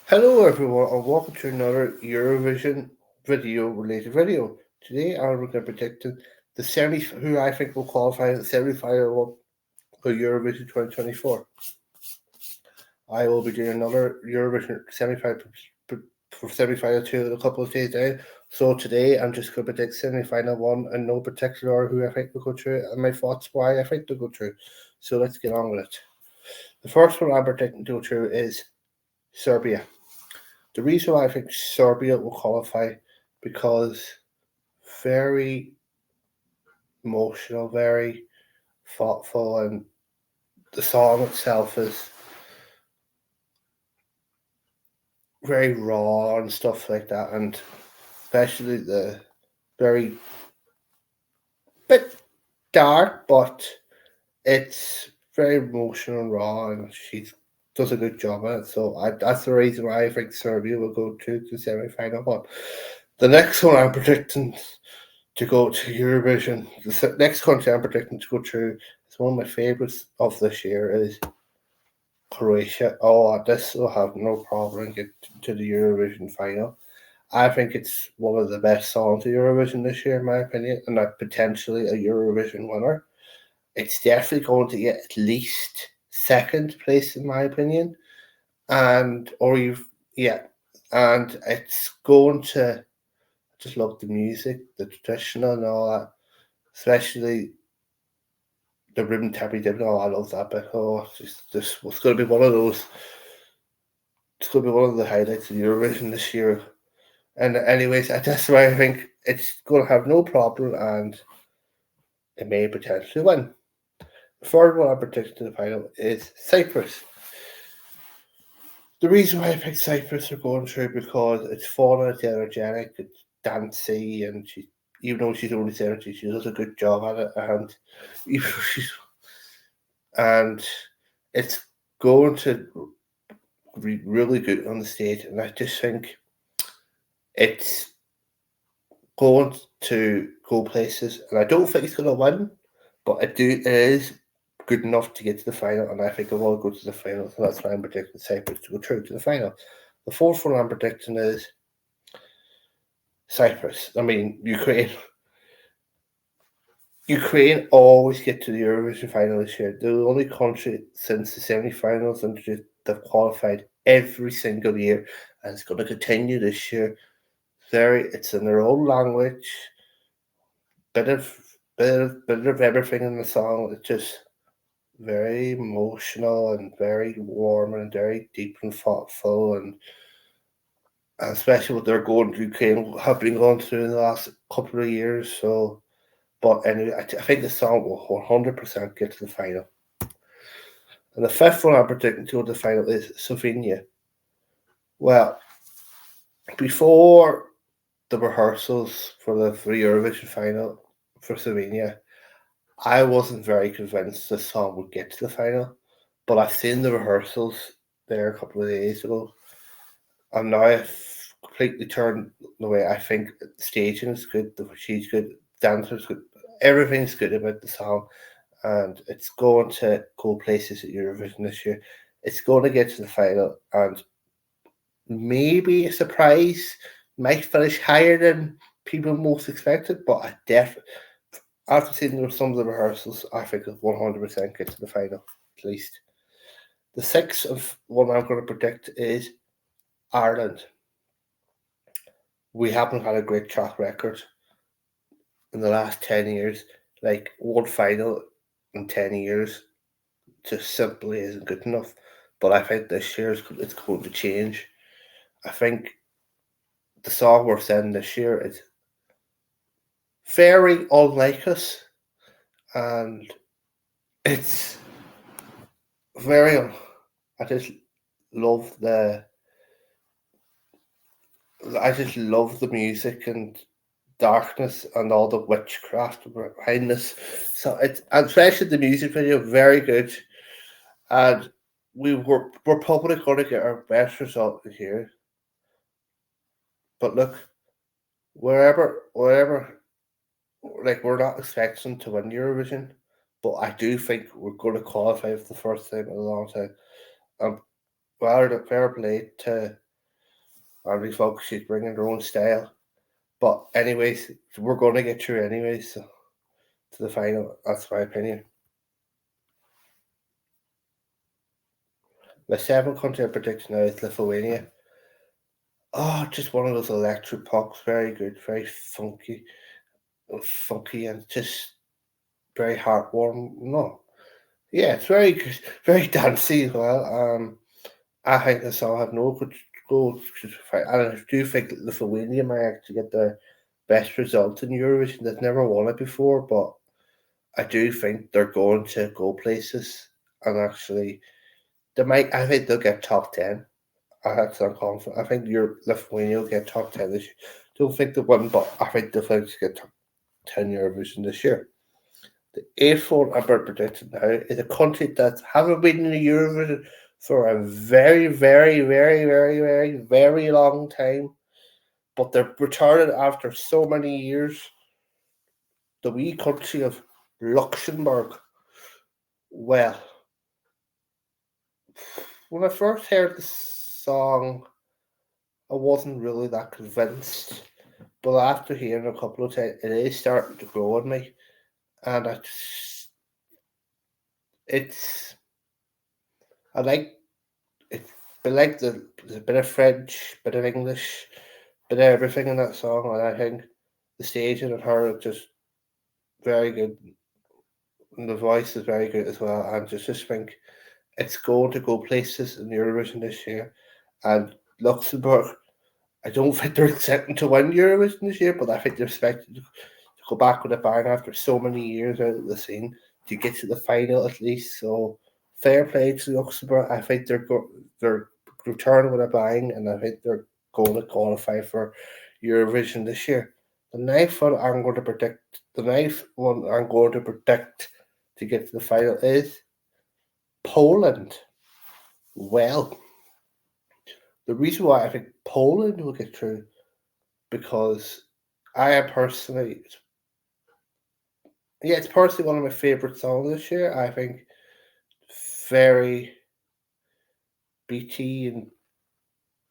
Hello everyone and welcome to another Eurovision related video. Today I'm going to be predicting who I think will qualify in the semi-final for Eurovision 2024. I will be doing another Eurovision semi-final 2 in a couple of days down. So today I'm just going to predict semi-final 1 in no particular order who I think will go through and my thoughts why I think they'll go through. So let's get on with it. The first one I'm predicting to go through is Serbia. The reason why I think Serbia will qualify because very emotional, very thoughtful, and the song itself is very raw and stuff like that, and especially the very bit dark, but it's very emotional and raw, and she does a good job at it. So that's the reason why I think Serbia will go to the semi-final one. The next one I'm predicting to go to Eurovision. The next country I'm predicting to go through is one of my favourites of this year is Croatia. Oh, this will have no problem get to the Eurovision final. I think it's one of the best songs of Eurovision this year, in my opinion, and like potentially a Eurovision winner. It's definitely going to get at least second place, in my opinion, and or you've yeah, and it's going to just love the music, the traditional and all that, especially the ribbon tappy dip. Oh, I love that bit. Oh, it's going to be one of those. It's going to be one of the highlights of Eurovision this year. And anyways, that's why I think it's going to have no problem, and it may potentially win. The third one I'm predicting to the final is Cyprus. The reason why I picked Cyprus are going through because it's fun and it's energetic, it's dancey, and even though she's only 70, she does a good job at it, and even though she's and it's going to be really good on the stage, and I just think it's going to go places, and I don't think it's going to win, but it is good enough to get to the final, and I think it will go to the final, so that's why I'm predicting Cyprus to go through to the final. The fourth one I'm predicting is Cyprus. I mean, Ukraine. Ukraine always get to the Eurovision final this year. They're the only country since the semi-finals and they've qualified every single year, and it's going to continue this year. It's in their own language, bit of bit of everything in the song. It's just very emotional and very warm and very deep and thoughtful, and especially what they're going to Ukraine have been going through in the last couple of years. So, but anyway, I think the song will 100% get to the final. And the fifth one I'm predicting to go to the final is Slovenia. Well, before the rehearsals for the Eurovision final for Slovenia, I wasn't very convinced this song would get to the final. But I've seen the rehearsals there a couple of days ago, and now I've completely turned the way I think the staging is good, the she's good, dancers good, everything's good about the song, and it's going to go places at Eurovision this year. It's going to get to the final, and maybe a surprise might finish higher than people most expected, but I definitely, after seeing some of the rehearsals, I think it 100% get to the final, at least. The sixth of one I'm going to predict is Ireland. We haven't had a great track record in the last 10 years. Like, one final in 10 years just simply isn't good enough. But I think this year it's going to change. I think the song we're sending this year is very unlike us, and it's very. I just love the. I just love the music and darkness and all the witchcraft behind this. So it's, and especially the music video, very good. And we're probably going to get our best result here. But look, wherever, like we're not expecting to win Eurovision, but I do think we're going to qualify for the first time in a long time. Um, fair play to and these folks she's bringing their own style. But anyways, we're going to get through anyways so, to the final. That's my opinion. The seventh country I predict now is Lithuania. Oh, just one of those electric pops. Very good, very funky, and just very heartwarming. No, yeah, it's very good, very dancey as well. I think the song have no good go. And I do think Lithuania might actually get the best result in Eurovision. They've never won it before, but I do think they're going to go places and actually they might. I think they'll get top 10. I'm confident. I think your Lithuania will get top 10 this year. Don't think they win, but I think they'll get top 10 Eurovision this year. The eighth one I'm predicting now is a country that haven't been in the Eurovision for a very, very, very, very, very, very long time, but they're returning after so many years. The wee country of Luxembourg. Well, when I first heard the song, I wasn't really that convinced. But after hearing a couple of times, it is starting to grow on me, and it's I like it. I like there's a bit of French, bit of English, bit of everything in that song, and I think the staging and her are just very good, and the voice is very good as well. And just think it's going to go places in Eurovision this year, and Luxembourg. I don't think they're expecting to win Eurovision this year, but I think they're expecting to go back with a bang after so many years out of the scene to get to the final at least. So fair play to Luxembourg. I think they're returning with a bang, and I think they're going to qualify for Eurovision this year. The ninth one I'm going to predict. The ninth one I'm going to predict to get to the final is Poland. Well, the reason why I think Poland will get through because I am personally, yeah, it's personally one of my favorite songs this year. I think very beaty and a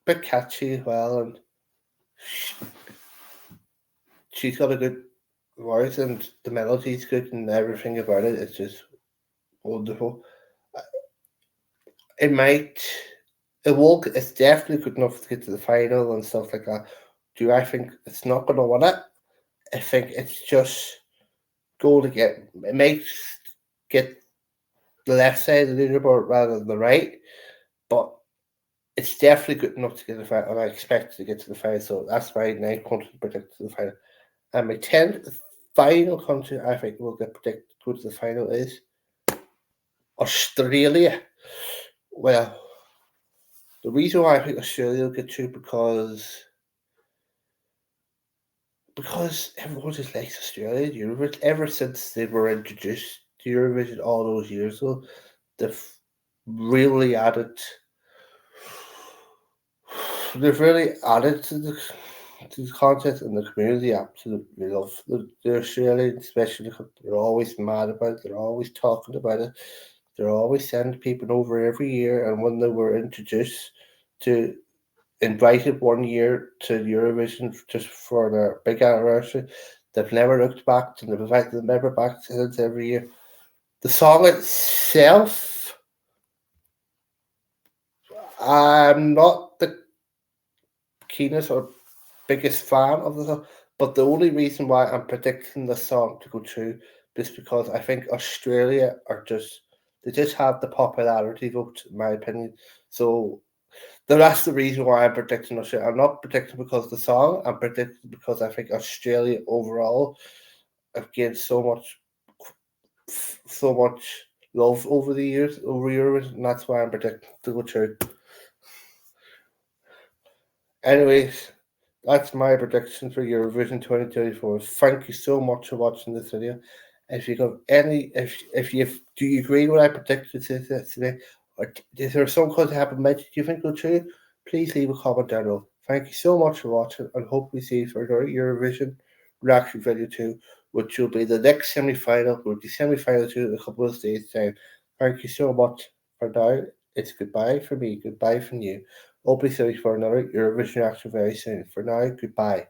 bit catchy as well, and she's got a good voice, and the melody's good, and everything about it is just wonderful. It might, it will, it's definitely good enough to get to the final and stuff like that. Do I think it's not going to win it? I think it's just going to it makes get the left side of the leaderboard rather than the right, but it's definitely good enough to get to the final, and I expect to get to the final. So that's my ninth country to predict to the final. And my 10th final country I think will get predicted to go to the final is Australia. Well, the reason why I think Australia will get through because everyone just likes Australia. Eurovision ever since they were introduced to Eurovision all those years ago, they've really added. They've really added to the content, and the community absolutely love the Australians, especially because they're always mad about it. They're always talking about it. They're always sending people over every year. And when they were introduced to invited one year to Eurovision just for their big anniversary, they've never looked back, and they've invited them ever back since every year. The song itself, I'm not the keenest or biggest fan of the song, but the only reason why I'm predicting the song to go through is because I think Australia are they just have the popularity vote, in my opinion. So that's the reason why I'm predicting Australia. I'm not predicting because of the song. I'm predicting because I think Australia overall have gained so much love over the years, over Eurovision, and that's why I'm predicting to go through. Anyways, that's my prediction for Eurovision 2024. Thank you so much for watching this video. If you got any, if you do you agree with what I predicted today, or is there some cause happen mentioned you think will true? Please leave a comment down below. Thank you so much for watching, and hope we see you for another Eurovision reaction video too, which will be the next semi-final. We'll be semi-final too in a couple of days time. Thank you so much for now. It's goodbye from me, goodbye from you. Hopefully see you for another Eurovision reaction very soon. For now, goodbye.